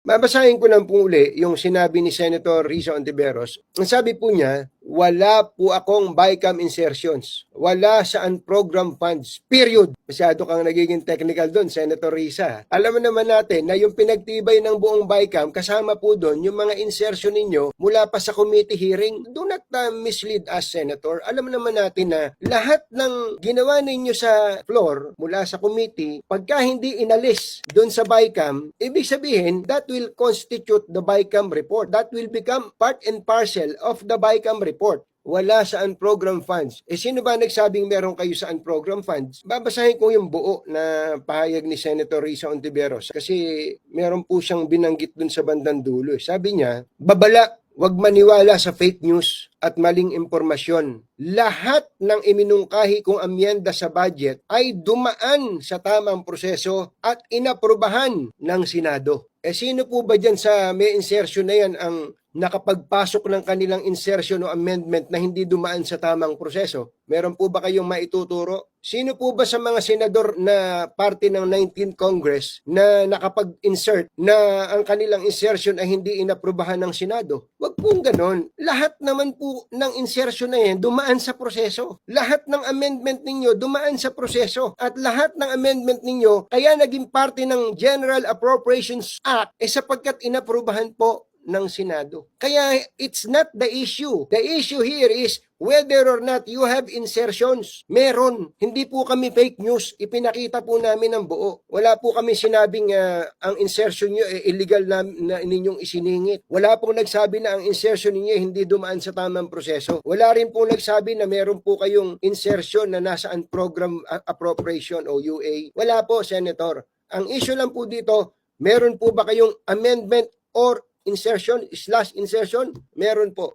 Babasahin ko lang po uli yung sinabi ni Senator Risa Ontiveros. Ang sabi po niya, wala po akong BICAM insertions. Wala sa unprogram funds. Period. Masyado kang nagiging technical doon, Senator Risa. Alam mo naman natin na yung pinagtibay ng buong BICAM, kasama po doon yung mga insertion ninyo mula pa sa committee hearing. Do not mislead us, Senator. Alam naman natin na lahat ng ginawa ninyo sa floor mula sa committee, pagka hindi inalis doon sa BICAM, ibig sabihin, that will constitute the BICAM report. That will become part and parcel of the BICAM report. Wala sa unprogram funds. Sino ba nagsabing meron kayo sa unprogram funds? Babasahin ko yung buo na pahayag ni Senator Risa Ontiveros kasi meron po siyang binanggit dun sa bandang dulo. Sabi niya, babala, huwag maniwala sa fake news at maling impormasyon. Lahat ng iminungkahi kong amyenda sa budget ay dumaan sa tamang proseso at inaprubahan ng Senado. Sino po ba dyan sa may insertion na yan ang nakapagpasok ng kanilang insertion o amendment na hindi dumaan sa tamang proseso? Meron po ba kayong maituturo? Sino po ba sa mga senador na parte ng 19th Congress na nakapag-insert na ang kanilang insertion ay hindi inaprubahan ng Senado? Wag pong ganon. Lahat naman po ng insertion na yan dumaan sa proseso. Lahat ng amendment ninyo dumaan sa proseso. At lahat ng amendment ninyo kaya naging parte ng General Appropriations Act sapagkat inaprubahan po ng Senado. Kaya it's not the issue. The issue here is whether or not you have insertions. Meron. Hindi po kami fake news. Ipinakita po namin ang buo. Wala po kami sinabing ang insertion nyo illegal na ninyong isiningit. Wala pong nagsabi na ang insertion ninyo hindi dumaan sa tamang proseso. Wala rin po nagsabi na meron po kayong insertion na nasa program appropriation o UA. Wala po, Senator. Ang issue lang po dito, meron po ba kayong amendment or insertion/insertion? Meron po.